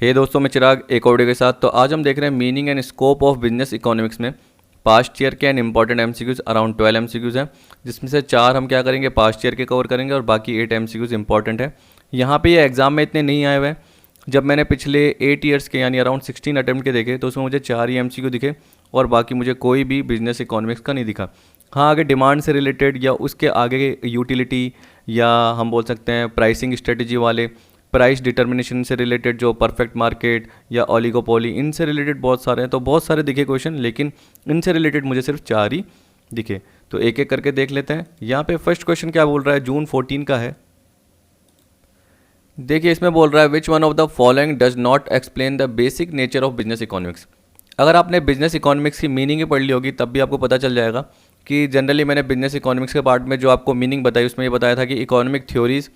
हे दोस्तों, मैं चिराग एक ऑडियो के साथ। तो आज हम देख रहे हैं meaning and scope of business economics में पास्ट ईयर के and important MCQs. Around 12 MCQs हैं, जिसमें से 4 हम क्या करेंगे, पास्ट ईयर के कवर करेंगे और बाकी 8 एमसीक्यूज इंपॉर्टेंट है। यहाँ पे ये एग्जाम में इतने नहीं आए हुए हैं। जब मैंने पिछले 8 ईयर्स के यानी अराउंड 16 अटेम्प्ट के देखे तो उसमें मुझे 4 ही एमसीक्यू दिखे और बाकी मुझे कोई भी बिजनेस इकोनॉमिक्स का नहीं दिखा। हाँ, आगे डिमांड से रिलेटेड या उसके आगे यूटिलिटी या हम बोल सकते हैं प्राइसिंग स्ट्रेटजी वाले, प्राइस डिटर्मिनेशन से रिलेटेड जो परफेक्ट मार्केट या ओलिगोपोली, इनसे रिलेटेड बहुत सारे हैं। तो बहुत सारे दिखे क्वेश्चन, लेकिन इनसे रिलेटेड मुझे सिर्फ 4 ही दिखे। तो एक एक करके देख लेते हैं। यहाँ पे फर्स्ट क्वेश्चन क्या बोल रहा है, जून 14 का है। देखिए, इसमें बोल रहा है which one of the following does not explain the basic nature of business economics. अगर आपने बिजनेस इकोनॉमिक्स की मीनिंग ही पढ़ ली होगी तब भी आपको पता चल जाएगा कि जनरली मैंने बिजनेस इकोनॉमिक्स के पार्ट में जो आपको मीनिंग बताई उसमें ये बताया था कि इकोनॉमिक थ्योरीज,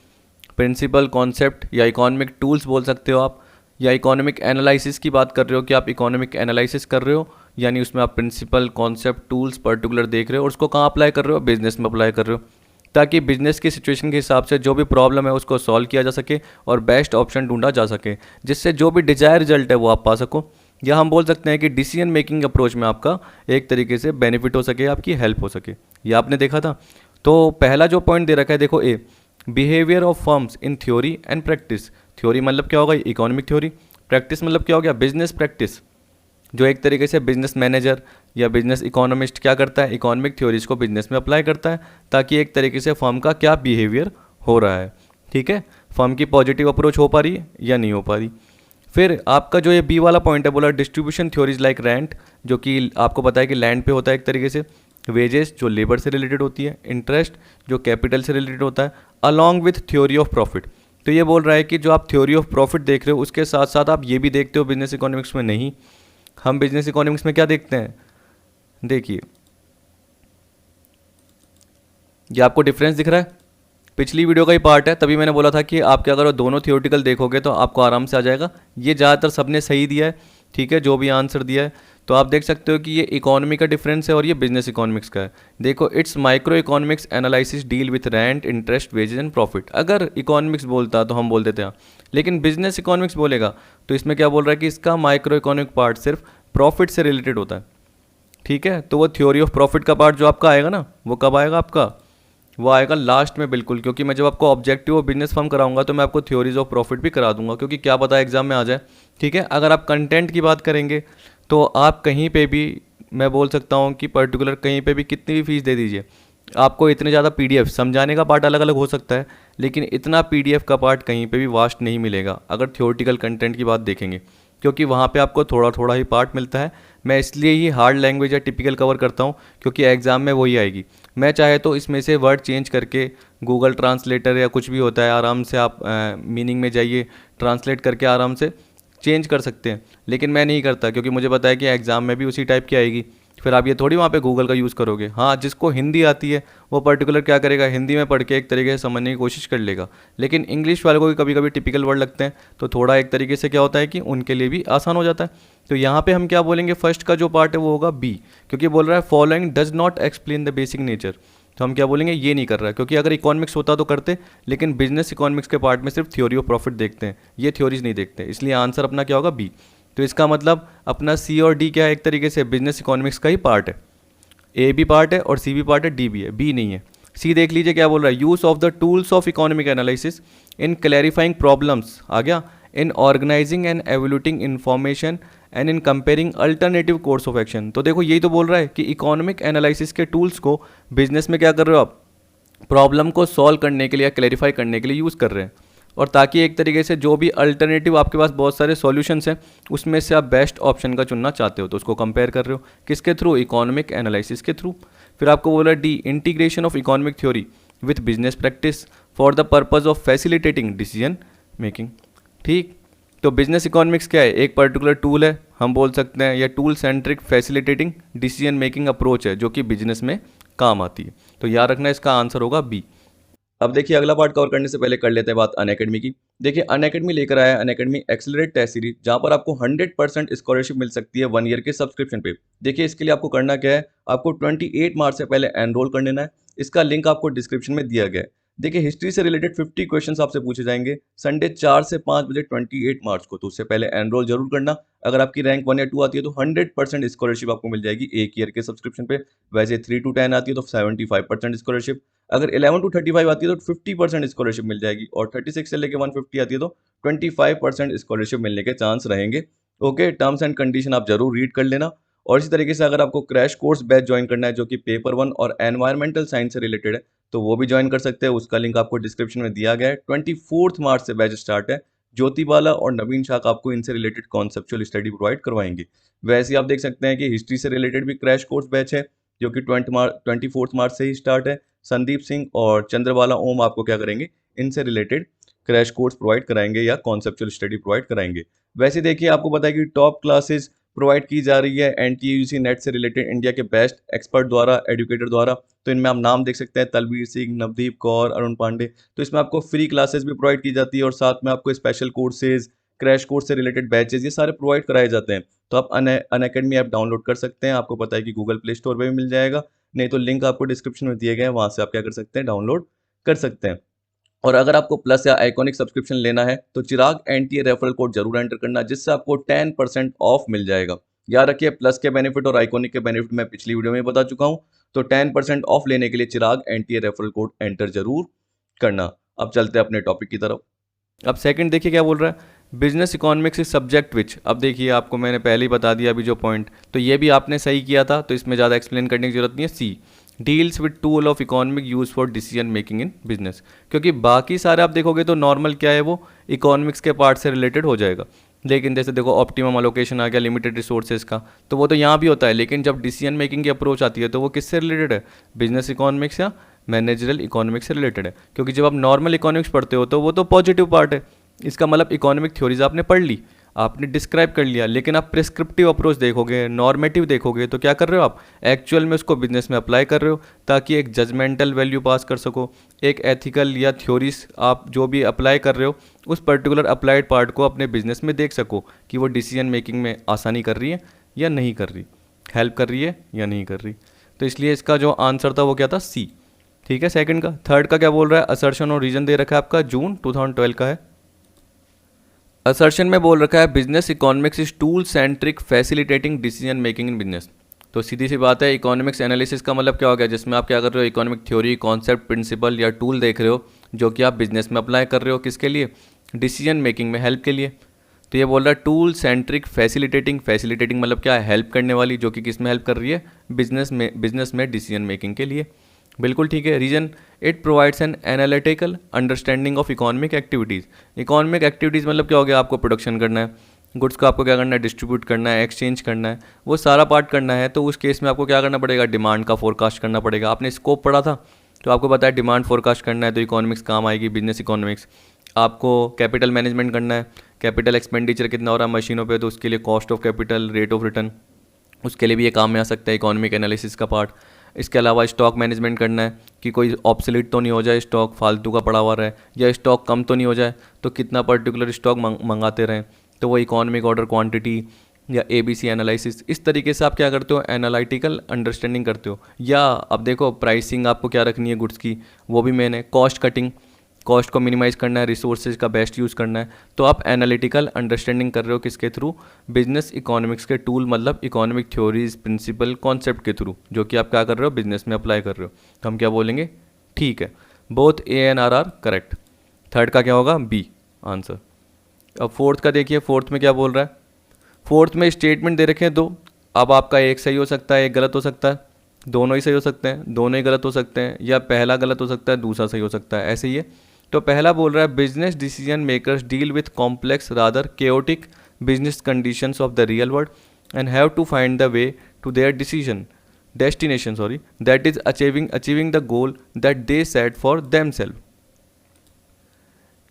प्रिंसिपल, कॉन्सेप्ट या इकोनॉमिक टूल्स बोल सकते हो आप, या इकोनॉमिक एनालिसिस की बात कर रहे हो कि आप इकोनॉमिक एनालिसिस कर रहे हो, यानी उसमें आप प्रिंसिपल, कॉन्सेप्ट, टूल्स पर्टिकुलर देख रहे हो और उसको कहाँ अप्लाई कर रहे हो, बिजनेस में अप्लाई कर रहे हो, ताकि बिजनेस की सिचुएशन के हिसाब से जो भी प्रॉब्लम है उसको सॉल्व किया जा सके और बेस्ट ऑप्शन ढूंढा जा सके, जिससे जो भी डिजायर रिजल्ट है वो आप पा सको। या हम बोल सकते हैं कि डिसीजन मेकिंग अप्रोच में आपका एक तरीके से बेनिफिट हो सके, आपकी हेल्प हो सके। ये आपने देखा था। तो पहला जो पॉइंट दे रखा है देखो, a behaviour of firms in theory and practice. Theory मतलब क्या होगा, इकोनॉमिक थ्योरी। प्रैक्टिस मतलब क्या हो गया, बिजनेस प्रैक्टिस। जो एक तरीके से बिजनेस मैनेजर या बिजनेस इकोनॉमिस्ट क्या करता है, इकोनॉमिक थ्योरीज को बिजनेस में अप्लाई करता है, ताकि एक तरीके से फर्म का क्या बिहेवियर हो रहा है, ठीक है, फर्म की पॉजिटिव अप्रोच हो पा रही है या नहीं हो पा रही। फिर आपका जो ये बी वाला पॉइंट है, बोला डिस्ट्रीब्यूशन थ्योरीज लाइक रेंट, जो कि आपको पता है कि लैंड पे होता है एक तरीके से, वेजेस जो लेबर से रिलेटेड होती है, इंटरेस्ट जो कैपिटल से रिलेटेड होता है, along with theory of profit. तो ये बोल रहा है कि जो आप थ्योरी ऑफ प्रॉफिट देख रहे हो उसके साथ साथ आप ये भी देखते हो बिजनेस इकोनॉमिक्स में। नहीं, हम बिजनेस इकोनॉमिक्स में क्या देखते हैं, देखिए ये आपको डिफरेंस दिख रहा है, पिछली वीडियो का ही पार्ट है, तभी मैंने बोला था कि आप क्या करो, दोनों थियोरटिकल देखोगे तो आपको आराम से आ जाएगा। ये ज़्यादातर सबने सही दिया है, ठीक है, जो भी आंसर दिया है। तो आप देख सकते हो कि ये इकोनॉमी का डिफरेंस है और ये बिजनेस इकोनॉमिक्स का है। देखो, it's micro economics analysis deal with rent, interest, wages and profit. अगर इकोनॉमिक्स बोलता तो हम बोल देते हैं, लेकिन बिजनेस इकोनॉमिक्स बोलेगा तो इसमें क्या बोल रहा है कि इसका माइक्रो इकोनॉमिक पार्ट सिर्फ प्रॉफिट से रिलेटेड होता है, ठीक है। तो वो थ्योरी ऑफ प्रॉफिट का पार्ट जो आपका आएगा ना, वो कब आएगा आपका, वो आएगा लास्ट में बिल्कुल, क्योंकि मैं जब आपको ऑब्जेक्टिव ऑफ बिजनेस फर्म कराऊंगा तो मैं आपको थ्योरीज ऑफ प्रॉफिट भी करा दूंगा, क्योंकि क्या पता एग्जाम में आ जाए, ठीक है। अगर आप कंटेंट की बात करेंगे तो आप कहीं पे भी, मैं बोल सकता हूँ कि पर्टिकुलर कहीं पे भी कितनी भी फीस दे दीजिए, आपको इतने ज़्यादा पीडीएफ, समझाने का पार्ट अलग अलग हो सकता है, लेकिन इतना पीडीएफ का पार्ट कहीं पे भी वास्ट नहीं मिलेगा अगर थ्योरेटिकल कंटेंट की बात देखेंगे, क्योंकि वहाँ पे आपको थोड़ा थोड़ा ही पार्ट मिलता है। मैं इसलिए ही हार्ड लैंग्वेज या टिपिकल कवर करता हूँ, क्योंकि एग्ज़ाम में वही आएगी। मैं चाहे तो इसमें से वर्ड चेंज करके गूगल ट्रांसलेटर या कुछ भी होता है, आराम से आप मीनिंग में जाइए, ट्रांसलेट करके आराम से चेंज कर सकते हैं, लेकिन मैं नहीं करता, क्योंकि मुझे पता है कि एग्ज़ाम में भी उसी टाइप की आएगी। फिर आप ये थोड़ी वहाँ पे गूगल का यूज़ करोगे। हाँ, जिसको हिंदी आती है वो पर्टिकुलर क्या करेगा, हिंदी में पढ़ के एक तरीके से समझने की कोशिश कर लेगा, लेकिन इंग्लिश वाले को भी कभी कभी टिपिकल वर्ड लगते हैं, तो थोड़ा एक तरीके से क्या होता है कि उनके लिए भी आसान हो जाता है। तो यहाँ पे हम क्या बोलेंगे, फर्स्ट का जो पार्ट है वो होगा बी, क्योंकि बोल रहा है following does not explain the basic nature. तो हम क्या बोलेंगे, ये नहीं कर रहा है, क्योंकि अगर इकोनॉमिक्स होता तो करते, लेकिन बिजनेस इकोनॉमिक्स के पार्ट में सिर्फ थ्योरी ऑफ प्रॉफिट देखते हैं, ये थ्योरीज नहीं देखते, इसलिए आंसर अपना क्या होगा, बी। तो इसका मतलब अपना सी और डी क्या है, एक तरीके से बिजनेस इकोनॉमिक्स का ही पार्ट है। ए भी पार्ट है और सी भी पार्ट है, डी भी है, बी नहीं है। सी देख लीजिए क्या बोल रहा है, use of the tools of economic analysis in clarifying problems, आ गया, in organising and evaluating information and in comparing alternative course of action. तो देखो, यही तो बोल रहा है कि इकोनॉमिक एनालिसिस के टूल्स को बिजनेस में क्या कर रहे हो आप, प्रॉब्लम को सॉल्व करने के लिए या क्लैरिफाई करने के लिए यूज़ कर रहे हैं, और ताकि एक तरीके से जो भी अल्टरनेटिव आपके पास बहुत सारे सॉल्यूशंस हैं उसमें से आप बेस्ट ऑप्शन का चुनना चाहते हो, तो उसको कंपेयर कर रहे हो किसके थ्रू, इकोनॉमिक एनालिसिस के थ्रू। फिर आपको बोला D integration of economic theory with business practice for the purpose of facilitating decision making, ठीक। तो बिजनेस इकोनॉमिक्स क्या है, एक पर्टिकुलर टूल है, हम बोल सकते हैं, या tool centric facilitating decision making approach है जो कि बिजनेस में काम आती है। तो याद रखना, इसका आंसर होगा बी। अब देखिए, अगला पार्ट कवर करने से पहले कर लेते हैं बात अनअकैडमी की। देखिए, अनअकैडमी लेकर आया है अनअकैडमी एक्सेलरेट टेस्ट सीरीज, जहां पर आपको 100% स्कॉलरशिप मिल सकती है 1 ईयर के सब्सक्रिप्शन पे। देखिए, इसके लिए आपको करना क्या है, आपको 28 मार्च से पहले एनरोल कर लेना है। इसका लिंक आपको डिस्क्रिप्शन में दिया गया है। देखिए हिस्ट्री से रिलेटेड 50 क्वेश्चंस आपसे पूछे जाएंगे संडे 4 से 5 बजे 28 मार्च को। तो उससे पहले एनरोल जरूर करना। अगर आपकी रैंक 1 या 2 आती है तो 100% स्कॉलरशिप आपको मिल जाएगी एक ईयर के सब्सक्रिप्शन पे। वैसे 3 to 10 आती है तो 75% स्कॉलरशिप। अगर 11 to 35 आती है तो 50% स्कॉलरशिप मिल जाएगी, और 36 से लेकर 150 आती है तो 25% स्कॉलरशिप मिलने के चांस रहेंगे। ओके, टर्म्स एंड कंडीशन आप जरूर रीड कर लेना। और इसी तरीके से अगर आपको क्रैश कोर्स बैच ज्वाइन करना है जो कि पेपर 1 और एनवायरमेंटल साइंस से रिलेटेड है, तो वो भी ज्वाइन कर सकते हैं। उसका लिंक आपको डिस्क्रिप्शन में दिया गया है। 24 मार्च से बैच स्टार्ट है। ज्योति बाला और नवीन शाह आपको इनसे रिलेटेड कॉन्सेप्चुअल स्टडी प्रोवाइड करवाएंगे। वैसे ही आप देख सकते हैं कि हिस्ट्री से रिलेटेड भी क्रैश कोर्स बैच है जो कि 24 मार्च से ही स्टार्ट है। संदीप सिंह और चंद्रबाला ओम आपको क्या करेंगे, इनसे रिलेटेड क्रैश कोर्स प्रोवाइड कराएंगे या कॉन्सेप्चुअल स्टडी प्रोवाइड कराएंगे। वैसे देखिए आपको पता है कि टॉप क्लासेस प्रोवाइड की जा रही है एनटीयूसी नेट से रिलेटेड इंडिया के बेस्ट एक्सपर्ट द्वारा, एजुकेटर द्वारा। तो इनमें आप नाम देख सकते हैं, तलवीर सिंह, नवदीप कौर, अरुण पांडे। तो इसमें आपको फ्री क्लासेस भी प्रोवाइड की जाती है और साथ में आपको स्पेशल कोर्सेज, क्रैश कोर्स से रिलेटेड बैचेज, ये सारे प्रोवाइड कराए जाते हैं। तो आप अनअकैडमी ऐप डाउनलोड कर सकते हैं। आपको पता है कि गूगल प्ले स्टोर पर भी मिल जाएगा, नहीं तो लिंक आपको डिस्क्रिप्शन में दिए गए हैं, वहाँ से आप क्या कर सकते हैं, डाउनलोड कर सकते हैं। और अगर आपको प्लस या आइकॉनिक सब्सक्रिप्शन लेना है तो चिराग एनटीए रेफरल कोड जरूर एंटर करना, जिससे आपको 10% ऑफ मिल जाएगा। याद रखिए प्लस के बेनिफिट और आइकॉनिक के बेनिफिट मैं पिछली वीडियो में बता चुका हूं। तो 10% ऑफ लेने के लिए चिराग एनटीए रेफरल कोड एंटर जरूर करना। अब चलते हैं अपने टॉपिक की तरफ। अब सेकंड देखिए क्या बोल रहा है, business economics is subject which. अब देखिए आपको मैंने पहले ही बता दिया अभी जो पॉइंट, तो ये भी आपने सही किया था, तो इसमें ज़्यादा एक्सप्लेन करने की जरूरत नहीं है। C deals with tool of economic use for decision making in business, क्योंकि बाकी सारे आप देखोगे तो नॉर्मल क्या है, वो इकोनॉमिक्स के पार्ट से रिलेटेड हो जाएगा। लेकिन जैसे देखो ऑप्टिमम अलोकेशन आ गया लिमिटेड रिसोर्सेज का, तो वो तो यहाँ भी होता है। लेकिन जब डिसीजन मेकिंग की अप्रोच आती है तो वो किससे रिलेटेड है, बिजनेस इकोनॉमिक्स या मैनेजरल इकोनॉमिक्स से रिलेटेड है। क्योंकि जब आप नॉर्मल इकोनॉमिक्स पढ़ते हो तो वो तो पॉजिटिव पार्ट है, इसका मतलब इकोनॉमिक थ्योरीज आपने पढ़ ली, आपने डिस्क्राइब कर लिया। लेकिन आप प्रिस्क्रिप्टिव अप्रोच देखोगे, नॉर्मेटिव देखोगे, तो क्या कर रहे हो आप, एक्चुअल में उसको बिजनेस में अप्लाई कर रहे हो, ताकि एक जजमेंटल वैल्यू पास कर सको, एक एथिकल या थ्योरीज आप जो भी अप्लाई कर रहे हो उस पर्टिकुलर अप्लाइड पार्ट को अपने बिजनेस में देख सको कि वो डिसीजन मेकिंग में आसानी कर रही है या नहीं कर रही, हेल्प कर रही है या नहीं कर रही। तो इसलिए इसका जो आंसर था वो क्या था, सी। ठीक है सेकंड का। थर्ड का क्या बोल रहा है, असर्शन और रीजन दे रखा है आपका, जून 2012 का है। असर्शन में बोल रखा है business economics is tool centric facilitating decision making in business. तो सीधी सी बात है, इकोनॉमिक्स एनालिसिस का मतलब क्या हो गया, जिसमें आप क्या कर रहे हो, इकोनॉमिक थ्योरी, कॉन्सेप्ट, प्रिंसिपल या टूल देख रहे हो जो कि आप बिजनेस में अप्लाई कर रहे हो, किसके लिए, डिसीजन मेकिंग में हेल्प के लिए। तो ये बोल रहा है टूल सेंट्रिक फैसिलिटेटिंग, फैसिलिटेटिंग मतलब क्या है, हेल्प करने वाली, जो कि किस में हेल्प कर रही है, बिजनेस में डिसीजन मेकिंग के लिए। बिल्कुल ठीक है। Reason, it provides an analytical understanding of economic activities. Economic activities मतलब क्या हो गया, आपको प्रोडक्शन करना है, गुड्स को आपको क्या करना है, डिस्ट्रीब्यूट करना है, एक्सचेंज करना है, वो सारा पार्ट करना है। तो उस केस में आपको क्या करना पड़ेगा, डिमांड का फोरकास्ट करना पड़ेगा। आपने स्कोप पढ़ा था तो आपको पता है डिमांड फोरकास्ट करना है तो इकोनॉमिक्स काम आएगी, बिजनेस इकोनॉमिक्स। आपको कैपिटल मैनेजमेंट करना है, कैपिटल एक्सपेंडिचर कितना हो रहा है मशीनों पे, तो उसके लिए cost of capital, rate of return, उसके लिए भी ये काम में आ सकता है इकोनॉमिक एनालिसिस का पार्ट। इसके अलावा स्टॉक मैनेजमेंट करना है कि कोई ऑब्सोलीट तो नहीं हो जाए, स्टॉक फालतू का पड़ा हुआ रहे, या स्टॉक कम तो नहीं हो जाए, तो कितना पर्टिकुलर स्टॉक मंगाते रहें, तो वो इकोनॉमिक ऑर्डर क्वांटिटी या ABC एनालिसिस। इस तरीके से आप क्या करते हो, एनालिटिकल अंडरस्टैंडिंग करते हो। या अब देखो प्राइसिंग आपको क्या रखनी है गुड्स की, वो भी मैंने, कॉस्ट कटिंग, कॉस्ट को मिनिमाइज़ करना है, रिसोर्सेज का बेस्ट यूज़ करना है। तो आप एनालिटिकल अंडरस्टैंडिंग कर रहे हो किसके थ्रू, बिजनेस इकोनॉमिक्स के टूल, मतलब इकोनॉमिक थ्योरीज, प्रिंसिपल, कॉन्सेप्ट के थ्रू, जो कि आप क्या कर रहे हो, बिजनेस में अप्लाई कर रहे हो। तो हम क्या बोलेंगे, ठीक है, both A and R are correct. Third का क्या होगा, B आंसर। अब फोर्थ का देखिए, फोर्थ में क्या बोल रहा है, फोर्थ में स्टेटमेंट दे रखे हैं दो। अब आपका एक सही हो सकता है, एक गलत हो सकता है, दोनों ही सही हो सकते हैं, दोनों ही गलत हो सकते हैं, या पहला गलत हो सकता है, दूसरा सही हो सकता है, ऐसे ही है। तो पहला बोल रहा है business decision makers deal with complex rather chaotic business conditions of the real world and have to find the way to their destination that is achieving the goal that they set for themselves.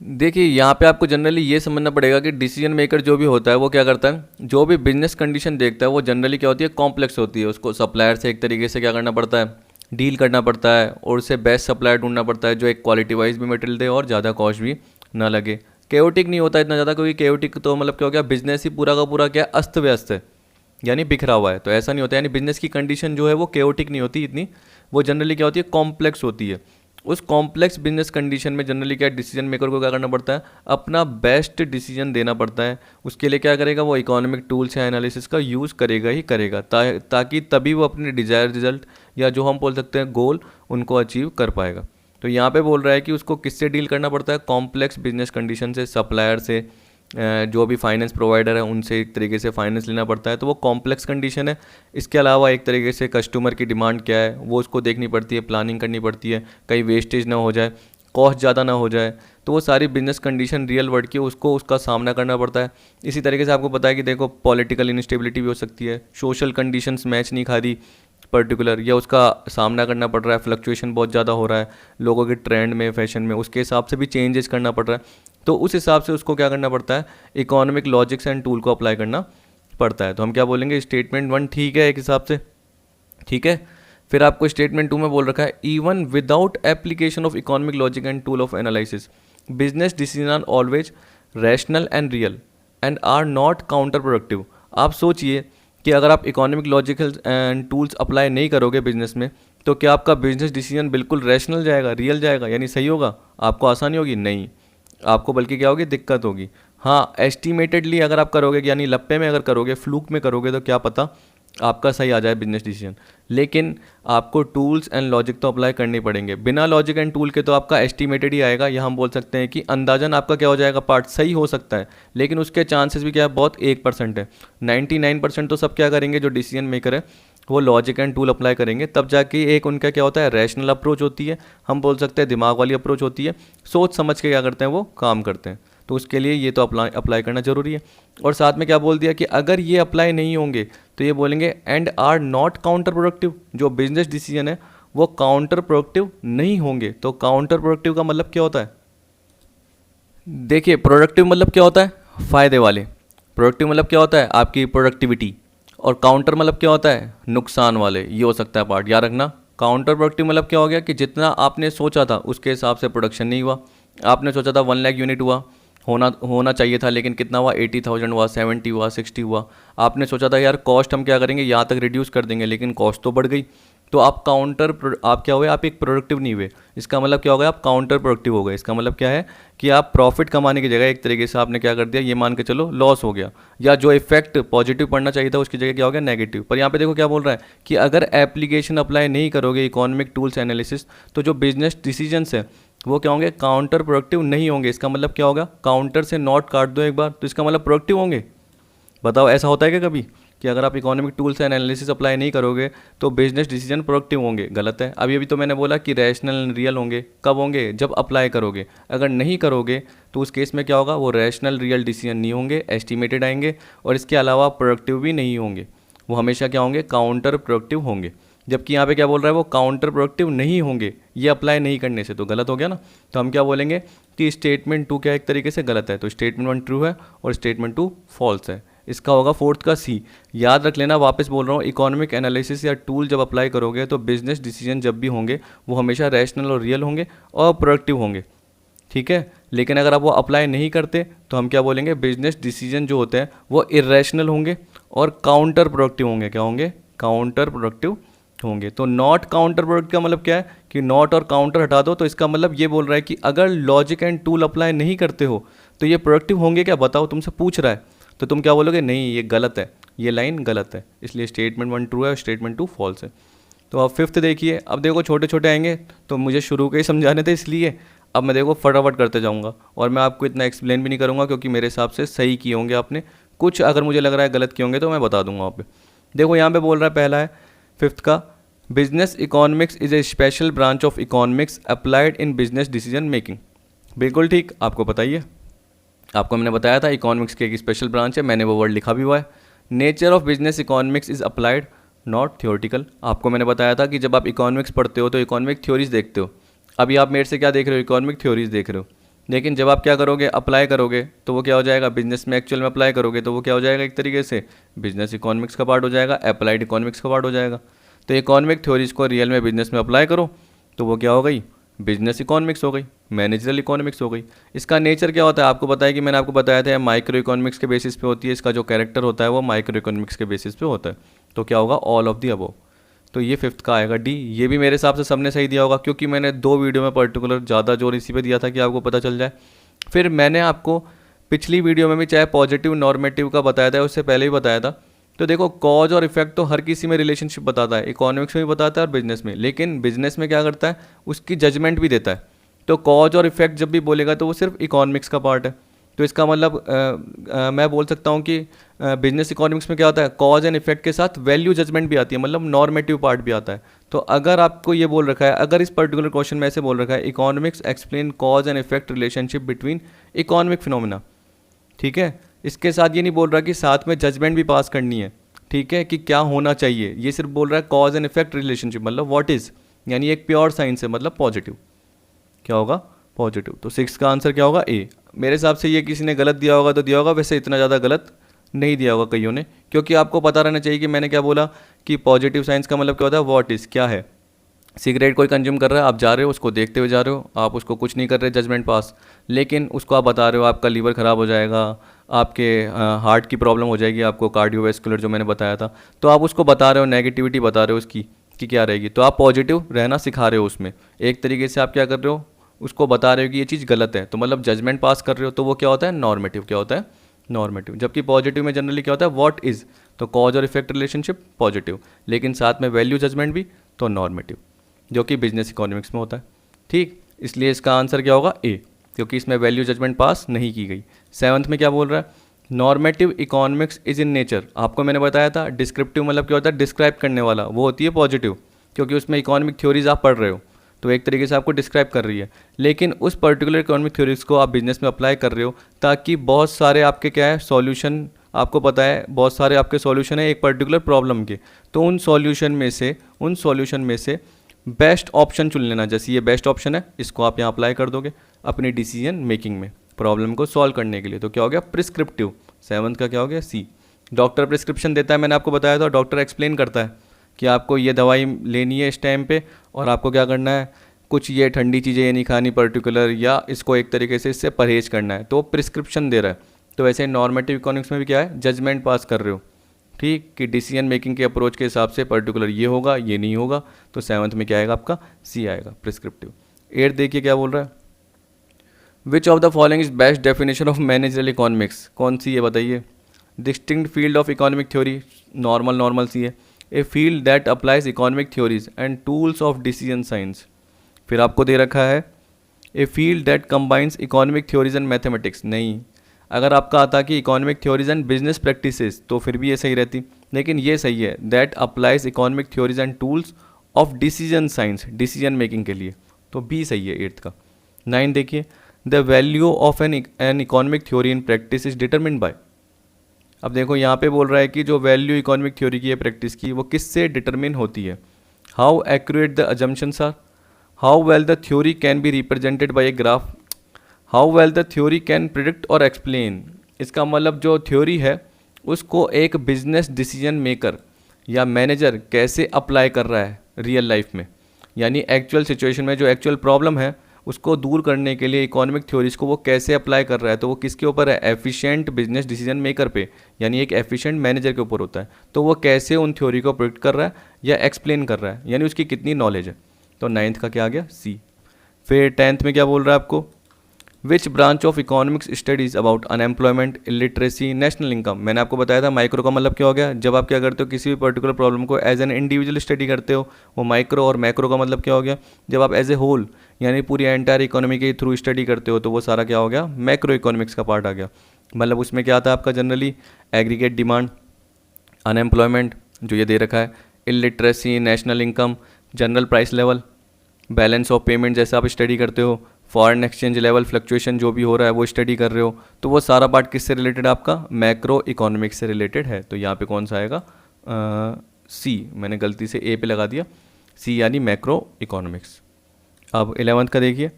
देखिए यहाँ पे आपको generally ये समझना पड़ेगा कि decision maker जो भी होता है वो क्या करता है, जो भी बिजनेस कंडीशन देखता है वो जनरली क्या होती है, कॉम्प्लेक्स होती है। उसको सप्लायर से एक तरीके से क्या करना पड़ता है, डील करना पड़ता है, और उससे बेस्ट सप्लायर ढूंढना पड़ता है जो एक क्वालिटी वाइज भी मटेरियल दे और ज़्यादा कॉस्ट भी ना लगे। केओटिक नहीं होता इतना ज़्यादा, क्योंकि केओटिक तो मतलब क्या हो गया, बिजनेस ही पूरा का पूरा क्या अस्त व्यस्त है, यानी बिखरा हुआ है। तो ऐसा नहीं होता, यानी बिजनेस की कंडीशन जो है वो केओटिक नहीं होती इतनी, वो जनरली क्या होती है, कॉम्प्लेक्स होती है। उस कॉम्प्लेक्स बिजनेस कंडीशन में जनरली क्या डिसीजन मेकर को क्या करना पड़ता है, अपना बेस्ट डिसीजन देना पड़ता है। उसके लिए क्या करेगा, वो इकोनॉमिक टूल्स या एनालिसिस का यूज़ करेगा ही करेगा, ताकि तभी वो अपने डिजायर रिजल्ट या जो हम बोल सकते हैं गोल, उनको अचीव कर पाएगा। तो यहाँ पे बोल रहा है कि उसको किससे डील करना पड़ता है, कॉम्प्लेक्स बिजनेस कंडीशन से, सप्लायर से, जो भी फाइनेंस प्रोवाइडर है उनसे एक तरीके से फाइनेंस लेना पड़ता है, तो वो कॉम्प्लेक्स कंडीशन है। इसके अलावा एक तरीके से कस्टमर की डिमांड क्या है वो उसको देखनी पड़ती है, प्लानिंग करनी पड़ती है, कहीं वेस्टेज ना हो जाए, कॉस्ट ज़्यादा ना हो जाए, तो वो सारी बिजनेस कंडीशन रियल वर्ल्ड की उसको उसका सामना करना पड़ता है। इसी तरीके से आपको पता है कि देखो पॉलिटिकल इनस्टेबिलिटी भी हो सकती है, सोशल कंडीशंस मैच नहीं खा रही पर्टिकुलर, या उसका सामना करना पड़ रहा है, फ्लक्चुएशन बहुत ज़्यादा हो रहा है लोगों के ट्रेंड में, फैशन में, उसके हिसाब से भी चेंजेस करना पड़ रहा है। तो उस हिसाब से उसको क्या करना पड़ता है, इकोनॉमिक लॉजिक्स एंड टूल को अप्लाई करना पड़ता है। तो हम क्या बोलेंगे, स्टेटमेंट 1 ठीक है एक हिसाब से, ठीक है। फिर आपको स्टेटमेंट 2 में बोल रखा है, even without application of economic logic and tool of analysis business decision are always rational and real and are not counter productive. आप सोचिए कि अगर आप economic logical and tools apply नहीं करोगे बिजनेस में, तो क्या आपका बिजनेस डिसीजन बिल्कुल रैशनल जाएगा, रियल जाएगा, यानी सही होगा, आपको आसानी होगी? नहीं, आपको बल्कि क्या होगी, दिक्कत होगी। हाँ, एस्टिमेटेडली अगर आप करोगे, यानी लप्पे में अगर करोगे, फ्लूक में करोगे, तो क्या पता आपका सही आ जाए बिजनेस डिसीजन। लेकिन आपको टूल्स एंड लॉजिक तो अप्लाई करने पड़ेंगे। बिना लॉजिक एंड टूल के तो आपका एस्टिमेटेड ही आएगा, या हम बोल सकते हैं कि अंदाजन आपका क्या हो जाएगा, पार्ट सही हो सकता है, लेकिन उसके चांसेस भी क्या है, बहुत 1% है। 99% तो सब क्या करेंगे, जो डिसीजन मेकर है वो लॉजिक एंड टूल अप्लाई करेंगे, तब जाके एक उनका क्या होता है, रैशनल अप्रोच होती है, हम बोल सकते हैं दिमाग वाली अप्रोच होती है, सोच समझ के क्या करते हैं वो काम करते हैं। तो उसके लिए ये तो अप्लाई करना जरूरी है। और साथ में क्या बोल दिया कि अगर ये अप्लाई नहीं होंगे तो ये बोलेंगे and are not counter productive, जो बिजनेस डिसीजन है वो काउंटर प्रोडक्टिव नहीं होंगे। तो काउंटर प्रोडक्टिव का मतलब क्या होता है, देखिए प्रोडक्टिव मतलब क्या होता है, फ़ायदे वाले। प्रोडक्टिव मतलब क्या होता है, आपकी प्रोडक्टिविटी। और काउंटर मतलब क्या होता है, नुकसान वाले। ये हो सकता है पार्ट, याद रखना। काउंटर प्रोडक्टिव मतलब क्या हो गया कि जितना आपने सोचा था उसके हिसाब से प्रोडक्शन नहीं हुआ। आपने सोचा था 1 लाख यूनिट होना चाहिए था, लेकिन कितना हुआ, 80,000 हुआ, 70 हुआ, 60 हुआ। आपने सोचा था यार कॉस्ट हम क्या करेंगे, यहाँ तक रिड्यूस कर देंगे, लेकिन कॉस्ट तो बढ़ गई। तो आप आप क्या हुए, आप एक प्रोडक्टिव नहीं हुए। इसका मतलब क्या हो गया, आप काउंटर प्रोडक्टिव हो गए। इसका मतलब क्या है कि आप प्रॉफिट कमाने की जगह एक तरीके से आपने क्या कर दिया, ये मान के चलो लॉस हो गया, या जो इफेक्ट पॉजिटिव पड़ना चाहिए था उसकी जगह क्या हो गया, नेगेटिव। पर यहाँ पे देखो क्या बोल रहा है कि अगर एप्लीकेशन अप्लाई नहीं करोगे इकोनॉमिक टूल्स एनालिसिस, तो जो बिजनेस डिसीजंस है वो क्या होंगे, काउंटर प्रोडक्टिव नहीं होंगे। इसका मतलब क्या होगा, काउंटर से नॉट काट दो एक बार, तो इसका मतलब प्रोडक्टिव होंगे। बताओ ऐसा होता है क्या कभी, कि अगर आप economic tools and analysis apply नहीं करोगे तो बिजनेस डिसीजन प्रोडक्टिव होंगे? गलत है। अभी तो मैंने बोला कि रैशनल एंड रियल होंगे। कब होंगे, जब अप्लाई करोगे। अगर नहीं करोगे तो उस केस में क्या होगा, वो रैशनल रियल डिसीजन नहीं होंगे, एस्टिमेटेड आएंगे, और इसके अलावा प्रोडक्टिव भी नहीं होंगे। वो हमेशा क्या होंगे, काउंटर प्रोडक्टिव होंगे। जबकि यहाँ पे क्या बोल रहा है, वो काउंटर प्रोडक्टिव नहीं होंगे ये अप्लाई नहीं करने से, तो गलत हो गया ना। तो हम क्या बोलेंगे कि स्टेटमेंट 2 क्या एक तरीके से गलत है, तो स्टेटमेंट 1 ट्रू है और स्टेटमेंट 2 फॉल्स है। इसका होगा 4th का सी। याद रख लेना, वापस बोल रहा हूँ, इकोनॉमिक एनालिसिस या टूल जब अप्लाई करोगे तो बिजनेस डिसीजन जब भी होंगे वो हमेशा रैशनल और रियल होंगे और प्रोडक्टिव होंगे, ठीक है। लेकिन अगर आप वो अप्लाई नहीं करते तो हम क्या बोलेंगे, बिजनेस डिसीजन जो होते हैं वो इरेशनल होंगे और काउंटर प्रोडक्टिव होंगे। क्या होंगे, काउंटर प्रोडक्टिव होंगे। तो नॉट काउंटर प्रोडक्ट का मतलब क्या है कि नॉट और काउंटर हटा दो, तो इसका मतलब ये बोल रहा है कि अगर लॉजिक एंड टूल अप्लाई नहीं करते हो तो ये प्रोडक्टिव होंगे क्या, बताओ, तुमसे पूछ रहा है। तो तुम क्या बोलोगे, नहीं ये गलत है, ये लाइन गलत है। इसलिए स्टेटमेंट 1 ट्रू है और स्टेटमेंट 2 फॉल्स है। तो अब 5th देखिए। अब देखो छोटे छोटे आएंगे तो मुझे शुरू के ही समझाने थे, इसलिए अब मैं देखो फटाफट करते जाऊँगा और मैं आपको इतना एक्सप्लेन भी नहीं करूँगा, क्योंकि मेरे हिसाब से सही किए होंगे आपने। कुछ अगर मुझे लग रहा है गलत किए होंगे तो मैं बता दूंगा वहाँ पे। देखो यहाँ पे बोल रहा है, पहला है 5th का, business economics is a special branch of economics applied in business decision making. बिल्कुल ठीक, आपको पता ही है, आपको मैंने बताया था इकोनॉमिक्स की एक स्पेशल ब्रांच है, मैंने वो वर्ड लिखा भी हुआ है। Nature of business economics is applied not theoretical. आपको मैंने बताया था कि जब आप इकोनॉमिक्स पढ़ते हो तो इकोनॉमिक थ्योरीज देखते हो। अभी आप मेरे से क्या देख रहे हो, इकोनॉमिक थ्योरीज देख रहे हो। लेकिन जब आप क्या करोगे, अप्लाई करोगे, तो वो क्या हो जाएगा, बिजनेस में एक्चुअल में अप्लाई करोगे तो वो क्या हो जाएगा, एक तरीके से बिजनेस इकोनॉमिक्स का पार्ट हो जाएगा, अप्लाइड इकोनॉमिक्स का पार्ट हो जाएगा। तो इकोनॉमिक थ्योरीज को रियल में बिजनेस में अप्लाई करो तो वो क्या हो गई, बिजनेस इकोनॉमिक्स हो गई, मैनेजरल इकोनॉमिक्स हो गई। इसका नेचर क्या होता है, आपको पता है कि मैंने आपको बताया था माइक्रो इकोनॉमिक्स के बेसिस पे होती है। इसका जो कैरेक्टर होता है वो माइक्रो इकोनॉमिक्स के बेसिस पे होता है। तो क्या होगा, ऑल ऑफ दी अबव। तो ये फिफ्थ का आएगा डी। ये भी मेरे हिसाब से सबने सही दिया होगा, क्योंकि मैंने 2 वीडियो में पर्टिकुलर ज़्यादा जोर इसी पे दिया था कि आपको पता चल जाए। फिर मैंने आपको पिछली वीडियो में भी चाहे पॉजिटिव नॉर्मेटिव का बताया था, उससे पहले भी बताया था। तो देखो कॉज और इफेक्ट तो हर किसी में रिलेशनशिप बताता है, इकोनॉमिक्स में भी बताता है और बिजनेस में। लेकिन बिजनेस में क्या करता है, उसकी जजमेंट भी देता है। तो कॉज और इफेक्ट जब भी बोलेगा तो वो सिर्फ इकोनॉमिक्स का पार्ट है। तो इसका मतलब मैं बोल सकता हूँ कि बिजनेस इकोनॉमिक्स में क्या होता है, कॉज एंड इफेक्ट के साथ वैल्यू जजमेंट भी आती है, मतलब नॉर्मेटिव पार्ट भी आता है। तो अगर आपको ये बोल रखा है, अगर इस पर्टिकुलर क्वेश्चन में ऐसे बोल रखा है economics explain cause and effect relationship between economic phenomena, ठीक है, इसके साथ ये नहीं बोल रहा कि साथ में जजमेंट भी पास करनी है, ठीक है, कि क्या होना चाहिए। ये सिर्फ बोल रहा है कॉज एंड इफेक्ट रिलेशनशिप, मतलब व्हाट इज, यानी एक प्योर साइंस है, मतलब पॉजिटिव। क्या होगा, पॉजिटिव। तो 6 का आंसर क्या होगा, ए। मेरे हिसाब से ये किसी ने गलत दिया होगा तो दिया होगा, वैसे इतना ज़्यादा गलत नहीं दिया होगा कईयों ने, क्योंकि आपको पता रहना चाहिए कि मैंने क्या बोला कि पॉजिटिव साइंस का मतलब क्या होता है, व्हाट इज़, क्या है। सिगरेट कोई कंज्यूम कर रहा है, आप जा रहे हो उसको देखते हुए जा रहे हो, आप उसको कुछ नहीं कर रहे जजमेंट पास, लेकिन उसको आप बता रहे हो आपका लीवर ख़राब हो जाएगा, आपके हार्ट की प्रॉब्लम हो जाएगी, आपको कार्डियोवैस्कुलर जो मैंने बताया था, तो आप उसको बता रहे हो, नेगेटिविटी बता रहे हो उसकी कि क्या रहेगी, तो आप पॉजिटिव रहना सिखा रहे हो उसमें। एक तरीके से आप क्या कर रहे हो, उसको बता रहे हो कि ये चीज़ गलत है, तो मतलब जजमेंट पास कर रहे हो, तो वो क्या होता है, नॉर्मेटिव। क्या होता है, नॉर्मेटिव। जबकि पॉजिटिव में जनरली क्या होता है, व्हाट इज़, तो कॉज और इफेक्ट रिलेशनशिप पॉजिटिव, लेकिन साथ में वैल्यू जजमेंट भी, तो नॉर्मेटिव, जो कि बिजनेस इकोनॉमिक्स में होता है। ठीक, इसलिए इसका आंसर क्या होगा, ए, क्योंकि इसमें वैल्यू जजमेंट पास नहीं की गई। 7th में क्या बोल रहा है, normative economics is in nature. आपको मैंने बताया था डिस्क्रिप्टिव मतलब क्या होता है, डिस्क्राइब करने वाला, वो होती है पॉजिटिव, क्योंकि उसमें इकोनॉमिक थ्योरीज आप पढ़ रहे हो, तो एक तरीके से आपको डिस्क्राइब कर रही है। लेकिन उस पर्टिकुलर इकोनॉमिक थ्योरीज को आप बिजनेस में अप्लाई कर रहे हो, ताकि बहुत सारे आपके क्या है सॉल्यूशन, आपको पता है बहुत सारे आपके सॉल्यूशन है एक पर्टिकुलर प्रॉब्लम के, तो उन सॉल्यूशन में से बेस्ट ऑप्शन चुन लेना। जैसे ये बेस्ट ऑप्शन है, इसको आप यहाँ अप्लाई कर दोगे अपनी डिसीजन मेकिंग में, प्रॉब्लम को सॉल्व करने के लिए। तो क्या हो गया, प्रिस्क्रिप्टिव। 7th का क्या हो गया, सी। डॉक्टर प्रिस्क्रिप्शन देता है, मैंने आपको बताया था, डॉक्टर एक्सप्लेन करता है कि आपको ये दवाई लेनी है इस टाइम पे, और आपको क्या करना है, कुछ ये ठंडी चीज़ें ये नहीं खानी पर्टिकुलर, या इसको एक तरीके से इससे परहेज करना है, तो प्रिस्क्रिप्शन दे रहा है। तो वैसे नॉर्मेटिव इकोनॉमिक्स में भी क्या है, जजमेंट पास कर रहे हो, ठीक, कि डिसीजन मेकिंग के अप्रोच के हिसाब से पर्टिकुलर ये होगा, ये नहीं होगा। तो 7th में क्या आएगा आपका, सी आएगा, प्रिस्क्रिप्टिव। 8 देखिए क्या बोल रहा है, which of the following is best definition of managerial economics. कौन सी है बताइए, distinct field of economic theory, normal सी है, a field that applies economic theories and tools of decision science. फिर आपको दे रखा है a field that combines economic theories and mathematics. नहीं, अगर आपका आता कि economic theories and business practices तो फिर भी ये सही रहती, लेकिन ये सही है, that applies economic theories and tools of decision science, decision making के लिए, तो बी सही है 8th का। 9 देखिए, the value of an economic theory in practice is determined bye. अब देखो यहाँ पे बोल रहा है कि जो वैल्यू इकोनॉमिक थ्योरी की है प्रैक्टिस की, वो किससे डिटरमिन होती है, how accurate the assumptions are, how well the theory can be represented by a graph, how well the theory can predict or explain. इसका मतलब जो थ्योरी है उसको एक बिजनेस डिसीजन मेकर या मैनेजर कैसे अप्लाई कर रहा है रियल लाइफ में, यानी एक्चुअल सिचुएशन में जो एक्चुअल प्रॉब्लम है उसको दूर करने के लिए इकोनॉमिक थ्योरीज को वो कैसे अप्लाई कर रहा है, तो वो किसके ऊपर है, एफिशिएंट बिजनेस डिसीजन मेकर पे, यानी एक एफिशिएंट मैनेजर के ऊपर होता है। तो वो कैसे उन थ्योरी को प्रिडिक्ट कर रहा है या एक्सप्लेन कर रहा है, यानी उसकी कितनी नॉलेज है। तो 9th का क्या आ गया, सी। फिर 10th में क्या बोल रहा है आपको, which branch of economics studies about unemployment, illiteracy, national income. मैंने आपको बताया था माइक्रो का मतलब क्या हो गया, जब आप क्या करते हो किसी भी पर्टिकुलर प्रॉब्लम को एज एन इंडिविजुअल स्टडी करते हो वो माइक्रो, और मैक्रो का मतलब क्या हो गया, जब आप एज ए होल यानी पूरी एंटायर इकोनॉमी के थ्रू स्टडी करते हो तो वो सारा क्या हो गया, मैक्रो इकोनॉमिक्स का पार्ट आ गया। मतलब उसमें क्या आता है आपका जनरली एग्रीगेट डिमांड, अनएम्प्लॉयमेंट जो ये दे रखा है, illiteracy, national income, general price level, balance of payment जैसे आप स्टडी करते हो, फॉरेन एक्सचेंज लेवल फ्लक्चुएशन जो भी हो रहा है वो स्टडी कर रहे हो, तो वो सारा पार्ट किससे रिलेटेड है आपका, मैक्रो इकोनॉमिक्स से रिलेटेड है। तो यहाँ पे कौन सा आएगा, सी। मैंने गलती से ए पे लगा दिया, सी यानी मैक्रो इकोनॉमिक्स। अब 11th का देखिए,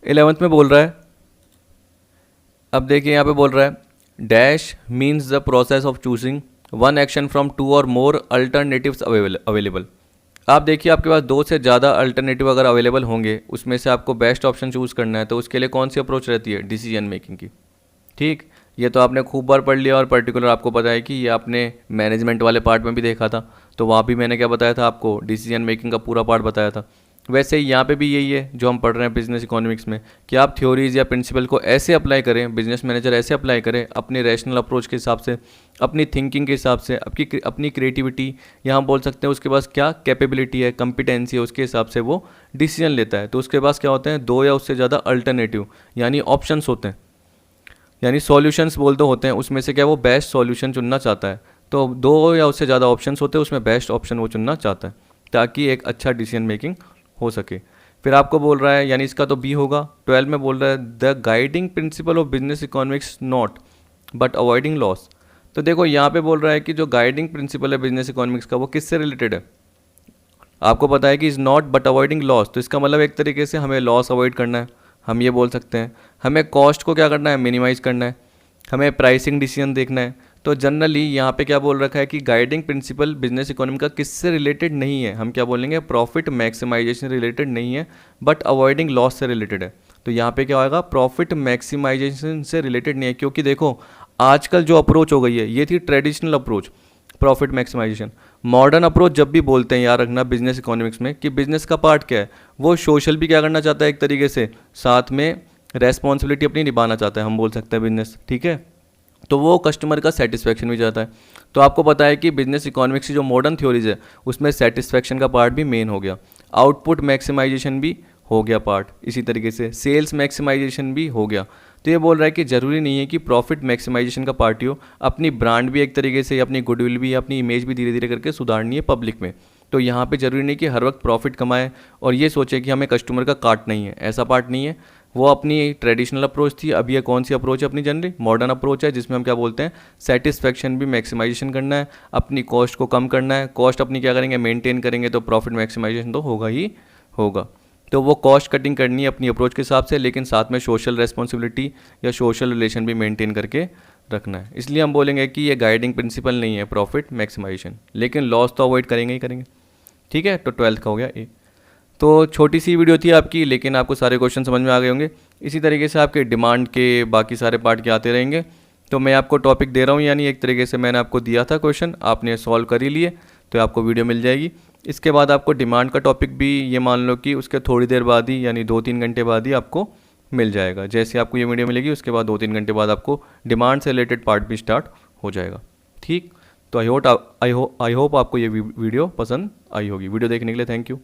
11th में बोल रहा है, अब देखिए यहाँ पे बोल रहा है dash means the process of choosing one action from two or more alternatives available. आप देखिए आपके पास 2 से ज़्यादा अल्टरनेटिव अगर अवेलेबल होंगे, उसमें से आपको बेस्ट ऑप्शन चूज़ करना है, तो उसके लिए कौन सी अप्रोच रहती है, डिसीजन मेकिंग की। ठीक, ये तो आपने खूब बार पढ़ लिया और पर्टिकुलर आपको पता है कि ये आपने मैनेजमेंट वाले पार्ट में भी देखा था, तो वहाँ भी मैंने क्या बताया था आपको, डिसीजन मेकिंग का पूरा पार्ट बताया था। वैसे ही यहाँ पे भी यही है जो हम पढ़ रहे हैं बिजनेस इकोनॉमिक्स में, कि आप थ्योरीज या प्रिंसिपल को ऐसे अप्लाई करें, बिजनेस मैनेजर ऐसे अप्लाई करें अपने रैशनल अप्रोच के हिसाब से, अपनी थिंकिंग के हिसाब से, अपनी क्रिएटिविटी, यहाँ बोल सकते हैं उसके पास क्या कैपेबिलिटी है, कॉम्पिटेंसी है, उसके हिसाब से वो डिसीजन लेता है। तो उसके पास क्या होते हैं, 2 या उससे ज़्यादा अल्टरनेटिव यानी ऑप्शंस होते हैं, यानी सॉल्यूशंस बोल दो होते हैं, उसमें से क्या वो बेस्ट सॉल्यूशन चुनना चाहता है। तो 2 या उससे ज़्यादा ऑप्शंस होते हैं, उसमें बेस्ट ऑप्शन वो चुनना चाहता है ताकि एक अच्छा डिसीजन मेकिंग हो सके। फिर आपको बोल रहा है, यानी इसका तो बी होगा। 12 में बोल रहा है the guiding principle of business economics not but avoiding loss. तो देखो यहाँ पे बोल रहा है कि जो गाइडिंग प्रिंसिपल है बिजनेस इकोनॉमिक्स का वो किससे रिलेटेड है, आपको पता है कि is not but avoiding loss, तो इसका मतलब एक तरीके से हमें लॉस अवॉइड करना है, हम ये बोल सकते हैं। हमें कॉस्ट को क्या करना है, मिनिमाइज़ करना है, हमें प्राइसिंग डिसीजन देखना है। तो जनरली यहाँ पे क्या बोल रखा है कि गाइडिंग प्रिंसिपल बिजनेस इकोनॉमी का किससे रिलेटेड नहीं है, हम क्या बोलेंगे, प्रॉफिट मैक्सिमाइजेशन रिलेटेड नहीं है बट अवॉइडिंग लॉस से रिलेटेड है। तो यहाँ पे क्या होगा, प्रॉफिट मैक्सिमाइजेशन से रिलेटेड नहीं है, क्योंकि देखो आजकल जो अप्रोच हो गई है ये थी traditional approach, profit maximization. Modern approach जब भी बोलते हैं याद रखना बिजनेस इकोनॉमिक्स में कि बिजनेस का पार्ट क्या है, वो सोशल भी क्या करना चाहता है एक तरीके से, साथ में रेस्पॉन्सिबिलिटी अपनी निभाना चाहता है, हम बोल सकते हैं बिजनेस, ठीक है। तो वो कस्टमर का सेटिस्फेक्शन भी चाहता है। तो आपको पता है कि बिजनेस इकोनॉमिक्स की जो मॉडर्न थ्योरीज है उसमें सेटिस्फेक्शन का पार्ट भी मेन हो गया, आउटपुट मैक्सिमाइजेशन भी हो गया पार्ट, इसी तरीके से सेल्स मैक्सिमाइजेशन भी हो गया। तो ये बोल रहा है कि ज़रूरी नहीं है कि प्रॉफिट मैक्सिमाइजेशन का पार्ट ही हो, अपनी ब्रांड भी एक तरीके से, अपनी गुडविल भी, अपनी इमेज भी धीरे धीरे करके सुधारनी है पब्लिक में। तो यहाँ पे ज़रूरी नहीं कि हर वक्त प्रॉफिट कमाए और ये सोचे कि हमें कस्टमर का काट नहीं है, ऐसा पार्ट नहीं है। वो अपनी ट्रेडिशनल अप्रोच थी, अब ये कौन सी अप्रोच है अपनी, जनरली मॉडर्न अप्रोच है, जिसमें हम क्या बोलते हैं, सेटिस्फेक्शन भी मैक्सिमाइजेशन करना है, अपनी कॉस्ट को कम करना है। कॉस्ट अपनी क्या करेंगे, मेंटेन करेंगे, तो प्रॉफिट मैक्सिमाइजेशन तो होगा ही होगा। तो वो कॉस्ट कटिंग करनी है अपनी अप्रोच के हिसाब से, लेकिन साथ में सोशल रेस्पॉन्सिबिलिटी या सोशल रिलेशन भी मेंटेन करके रखना है। इसलिए हम बोलेंगे कि ये गाइडिंग प्रिंसिपल नहीं है प्रॉफिट मैक्सिमाइजेशन, लेकिन लॉस तो अवॉइड करेंगे ही करेंगे, ठीक है। तो 12th का हो गया ए। तो छोटी सी वीडियो थी आपकी, लेकिन आपको सारे क्वेश्चन समझ में आ गए होंगे। इसी तरीके से आपके डिमांड के बाकी सारे पार्ट के आते रहेंगे। तो मैं आपको टॉपिक दे रहा हूँ, यानी एक तरीके से मैंने आपको दिया था क्वेश्चन, आपने सॉल्व कर ही लिए, तो आपको वीडियो मिल जाएगी। इसके बाद आपको डिमांड का टॉपिक भी ये मान लो कि उसके थोड़ी देर बाद ही, यानी 2-3 घंटे बाद ही आपको मिल जाएगा। जैसे आपको ये वीडियो मिलेगी उसके बाद 2-3 घंटे बाद आपको डिमांड से रिलेटेड पार्ट भी स्टार्ट हो जाएगा, ठीक। तो आई होप आपको ये वीडियो पसंद आई होगी। वीडियो देखने के लिए थैंक यू।